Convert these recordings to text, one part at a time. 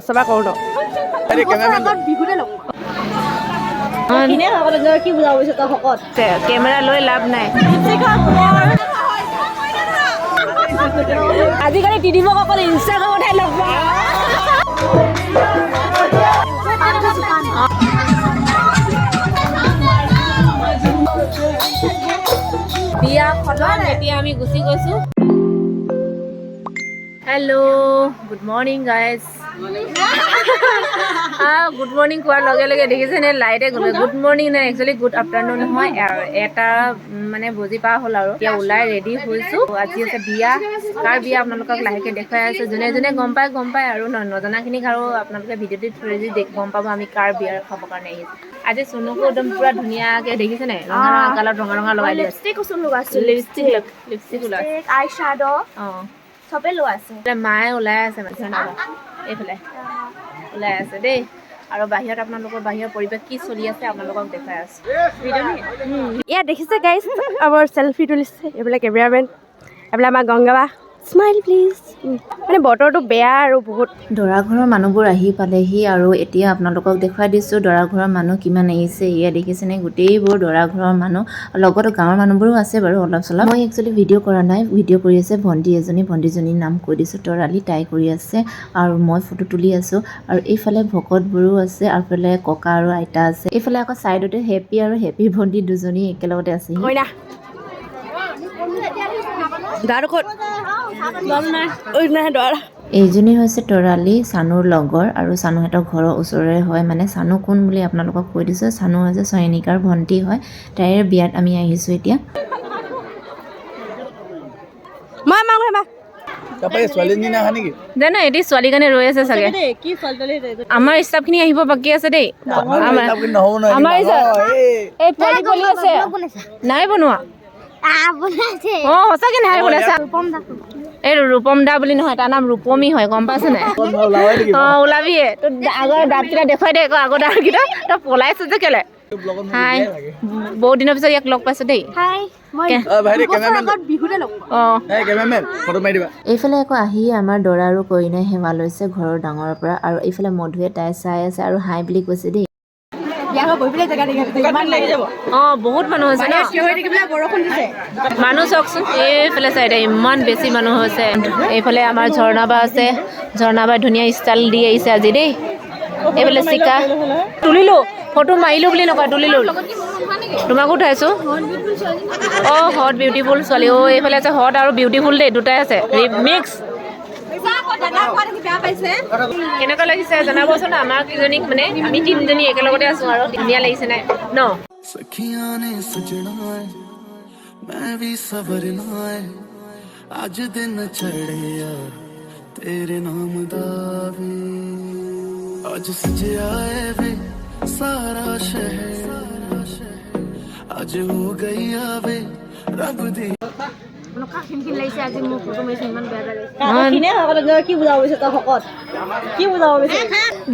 সবা কৰো ন আরে ক্যামেরাম্যান বিহুতে লগ কিনে খাব লাগে কি বুজাব গৈছে তই শকত কেমেৰা লৈ লাভ নাই আজিকালি টিডিমক অকল ইনষ্টাগ্ৰামতহে লগ পায় বিয়াখনত এতিয়া আমি গুচি গৈছো hello' good morning guys good morning কোৱাৰ লগে লগে দেখিছেনে লাইটে গ'লে গুড মৰ্ণিং নাই একচুৱেলি গুড আফটাৰনুন হয় এটা মানে বুজি পোৱা হ'ল আৰু এতিয়া ওলাই ৰেডি হৈছোঁ আজি আছে বিয়া কাৰ বিয়া আপোনালোকক লাহেকৈ দেখুৱাই আছোঁ যোনে যোনে গম পায় আৰু নজনাখিনিক আৰু আপোনালোকে ভিডিঅ'টোত থৈ গম পাব আমি কাৰ বিয়াৰ খাবৰ কাৰণে আহিছোঁ আজি চুনুকো একদম পুৰা ধুনীয়াকৈ দেখিছেনে ৰঙা ৰঙা কালাৰত ৰঙা ৰঙা লগাই দিয়ে লিপষ্টিক ওলাই আই শ্যাডো অঁ সবে লোৱা আছে মায়ে ওলাই আছে এইফালে ওলাই আছে দেই আৰু বাহিৰত আপোনালোকৰ বাহিৰৰ পৰিৱেশ কি চলি আছে আপোনালোকক দেখাই আছোঁ ইয়াত দেখিছে গাইজ আমাৰ চেলফি তুলিছে এইবিলাক কেমেৰামেন এইবিলাক আমাৰ গংগাবা স্মাইল প্লিজ মানে বতৰটো বেয়া আৰু বহুত দৰা ঘৰৰ মানুহবোৰ আহি পালেহি আৰু এতিয়া আপোনালোকক দেখুৱাই দিছোঁ দৰা ঘৰৰ মানুহ কিমান আহিছে এয়া দেখিছেনে গোটেইবোৰ দৰা ঘৰৰ মানুহ লগতে গাঁৱৰ মানুহবোৰো আছে বাৰু অলপ চলপ মই একচুৱেলি ভিডিঅ' কৰা নাই ভিডিঅ' কৰি আছে ভণ্টিজনীৰ নাম কৈ দিছোঁ তৰালি তাই কৰি আছে আৰু মই ফটো তুলি আছোঁ আৰু এইফালে ভকতবোৰো আছে আৰু এইফালে ককা আৰু আইতা আছে এইফালে আকৌ ছাইডতে হেপী আৰু হেপী ভণ্টি দুজনী একেলগতে আছে এইজনী হৈছে তৰালি চানুৰ লগৰ আৰু চানুহঁতৰ ঘৰৰ ওচৰৰে হয় মানে চানু কোন বুলি আপোনালোকক কৈ দিছোঁ চানু হৈছে চয়নিকাৰ ভণ্টি হয় তাইৰ বিয়াত আমি আহিছোঁ এতিয়া জানো এটি ছোৱালীৰ কাৰণে ৰৈ আছে চাগে আমাৰ ষ্টাফখিনি আহিব বাকী আছে দেই আমাৰ এই পলি আছে নাই বনোৱা অঁ সঁচাকৈ নাই বনাইছা এই ৰূপম দা বুলি নহয় তাৰ নাম ৰূপমী হয় গম পাইছে নাই অঁ ওলাবিয়ে তোৰ আগৰ দাঁতকেইটা দেখুৱাই দে আকৌ আগৰ দাঁতকেইটা তই পলাইছ যে কেলে হাই বহুত দিনৰ পিছত ইয়াক লগ পাইছোঁ দেই এইফালে আকৌ আহি আমাৰ দৰা আৰু কইনাই সেৱা লৈছে ঘৰৰ ডাঙৰৰ পৰা আৰু এইফালে মধুৱে তাই চাই আছে আৰু হাই বুলি কৈছে দেই অঁ বহুত মানুহ হৈছে ন মানুহ চাওকচোন এইফালে চাইডে ইমান বেছি মানুহ হৈছে এইফালে আমাৰ ঝৰ্ণাবা আছে ঝৰ্ণাবাই ধুনীয়া ষ্টাইল দি আহিছে আজি দেই এইফালে চিকা তুলিলোঁ ফটো মাৰিলোঁ বুলি নকয় তুলিলোঁ তোমাকো উঠাইছোঁ অঁ হট বিউটিফুল ছোৱালী অঁ এইফালে আছে হট আৰু বিউটিফুল দেই দুটাই আছে মিক্স কেনেকুৱা লাগিছে জনাবচোন আমাক কেইজনীক মানে আমি তিনিজনী একেলগতে আছো আৰু ধুনীয়া লাগিছে নাই ন आज दिन चढ़े यार तेरे नाम दा वे आज सजया वे सारा शहर आज हो गई आवे रब दी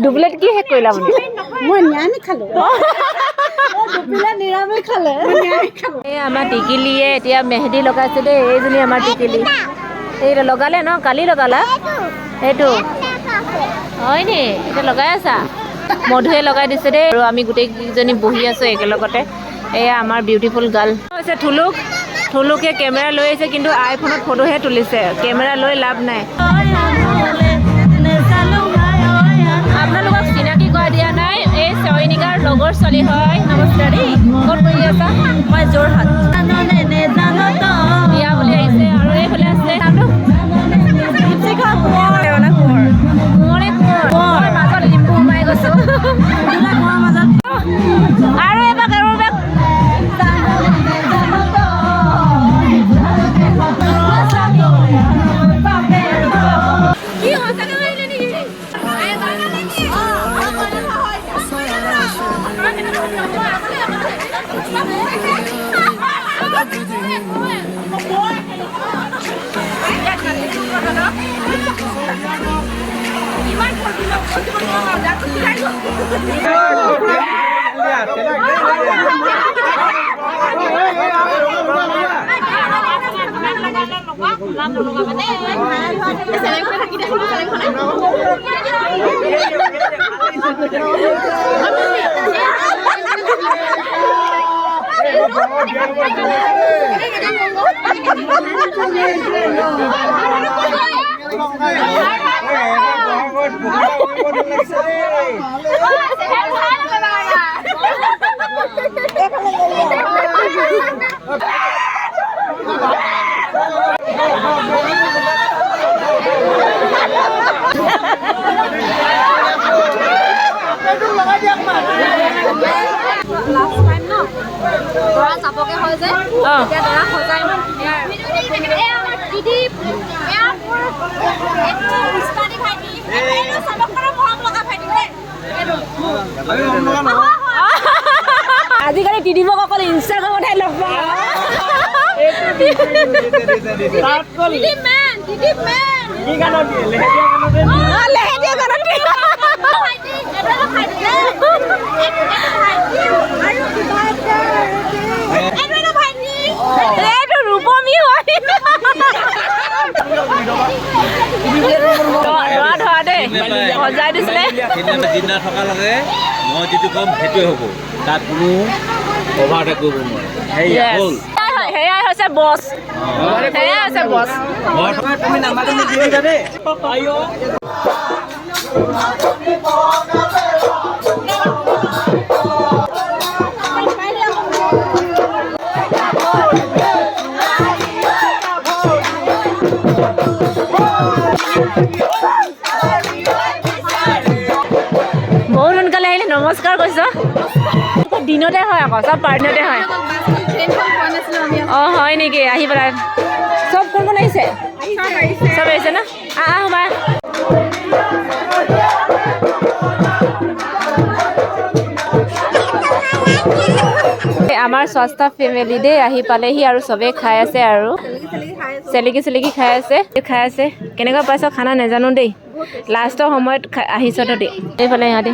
ডুপ্লেট কি শেষ কৰিলা মানে মই নিৰামিষ খালো নিৰামিষ খালে এই আমাৰ টিকিলিয়ে এতিয়া মেহেদি লগাইছে দেই এইজনী আমাৰ টিকিলি এই লগালে ন কালি লগালা সেইটো হয়নি এতিয়া লগাই আছা মধুৱে লগাই দিছে দেই আৰু আমি গোটেইকেইজনী বহি আছোঁ একেলগতে এয়া আমাৰ বিউটিফুল গাৰ্ল হৈছে থুলুকে কেমেৰা লৈ আহিছে কিন্তু আইফোনত ফটোহে তুলিছে কেমেৰা লৈ লাভ নাই আপোনালোকক চিনাকি কৰা দিয়া নাই এই চয়নিকাৰ লগৰ ছোৱালী হয় নমস্কাৰ দেই ক'ত কৰি আছা মই যোৰহাট বিয়া বুলি আহিছে আৰু এইফালে আছে মাজত লিম্বু সোমাই গৈছোঁ আৰু এবাৰ আজিকালি টিডিবক অকল ইনষ্টাগ্ৰামতহে লগ পাওঁ ৰূপমী হয় ধৰা দেই সজাই দিছিলে যিদিনা থকা লাগে মই যিটো ক'ম সেইটোৱে হ'ব তাত কোনো অভাৰ কৰিব নোৱাৰে সেয়াই হৈছে বছ সেয়াই হৈছে বছ তুমি নাম্বাৰটো নিদিবা দেই বহুত সোনকালে আহিলে নমস্কাৰ কৈছ দিনতে হয় আকৌ চব পাৰ্টিনতে হয় অঁ হয় নেকি আহি পেলাই চব কোন কোন আহিছে চব আহিছে ন সোমা আমাৰ সস্তা ফেমিলি দেই আহি পালেহি আৰু চবেই খাই আছে আৰু চেলেকি খাই আছে কেনেকুৱা পাইছ খানা নাজানো দেই লাষ্টৰ সময়ত আহিছ তহঁতি এইফালে ইহঁতি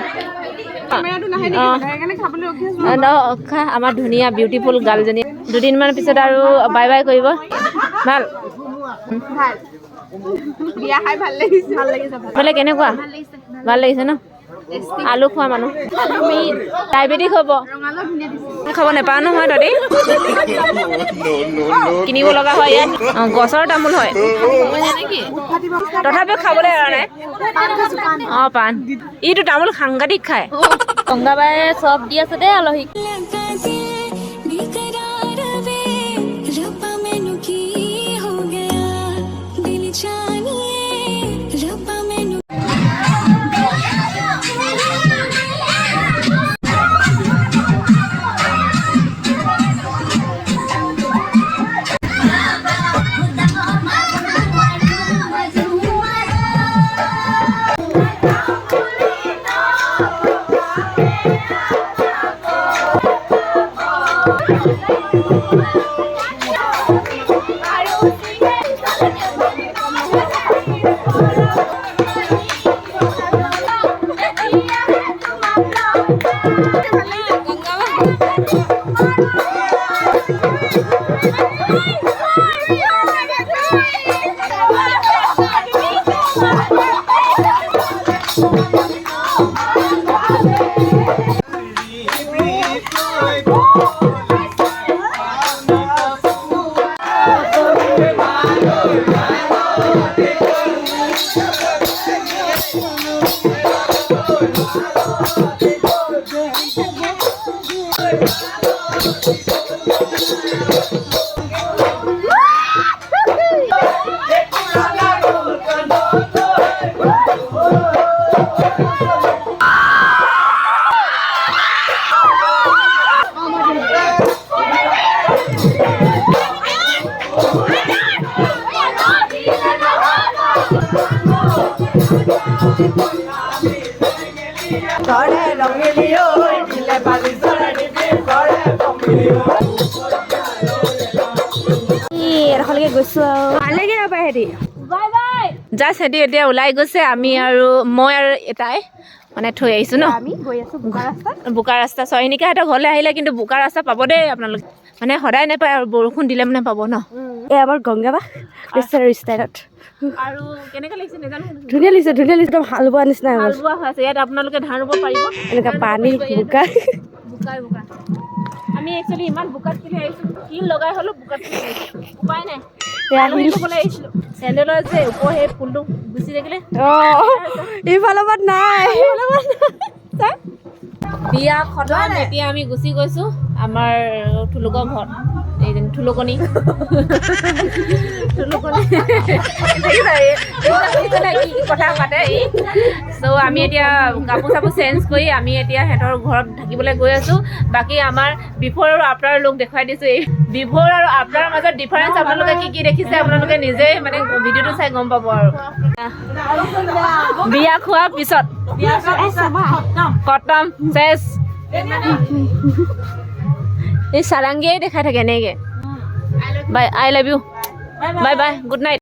আমাৰ ধুনীয়া বিউটিফুল গাৰ্লজনী দুদিনমান পিছত আৰু বাই বাই কৰিব ভাল বোলে কেনেকুৱা ভাল লাগিছে ন আলু খোৱা মানুহ ডায়েবেটিক হ'ব খাব নাপাওঁ নহয় তহঁতি কিনিব লগা হয় ইয়াত গছৰ তামোল হয় তথাপিও খাবলৈ এৰা নাই অঁ পাণ ইটো তামোল সাংঘাতিক খায় গংগাবাই চব দি আছে দেই আলহীক জাষ্ট সিহঁতি এতিয়া ওলাই গৈছে আমি আৰু মই আৰু এটাই মানে থৈ আহিছোঁ ন বোকা ৰাস্তা চয়নিকাহঁতৰ ঘৰলৈ আহিলে কিন্তু বোকা ৰাস্তা পাব দেই আপোনালোকে মানে সদায় নাপায় আৰু বৰষুণ দিলে মানে পাব ন এই আমাৰ গংগা বা ৰেষ্টাৰ ষ্টাইলত আৰু কেনেকৈ লাগিছে নাজানো ধুনীয়া লাগিছে একদম হাল বোৱা নিচিনা হাল বোৱা হৈ আছে ইয়াত আপোনালোকে ধান ৰুব পাৰিব এনেকুৱা পানী বোকা বোকা আমি একচুৱেলি ইমান বোকাত খেলি আহিছোঁ কি লগাই হ'লেও বোকাত খেলি আহিছোঁ উপায় নাই ক'বলৈ আহিছিলোঁ চেণ্ডেলৰ যে ওপৰ সেই ফুলটো গুচি থাকিলে ইফালৰ পৰা নাই বিয়া খতম এতিয়া আমি গুচি গৈছোঁ আমাৰ থুলুকৰ ঘৰত এই থুলুকনি কি কথা পাতে ই চ' আমি এতিয়া কাপোৰ চাপোৰ চেঞ্জ কৰি আমি এতিয়া সিহঁতৰ ঘৰত থাকিবলৈ গৈ আছোঁ বাকী আমাৰ বিফৰ আৰু আফটাৰ লুক দেখুৱাই দিছোঁ এই বিফৰ আৰু আফটাৰৰ মাজত ডিফাৰেঞ্চ আপোনালোকে কি কি দেখিছে আপোনালোকে নিজেই মানে ভিডিঅ'টো চাই গম পাব আৰু বিয়া খোৱাৰ পিছত খতম চেছ এই চাৰাংগীয়ে দেখাই থাকে এনেকৈ bye I love you bye bye good night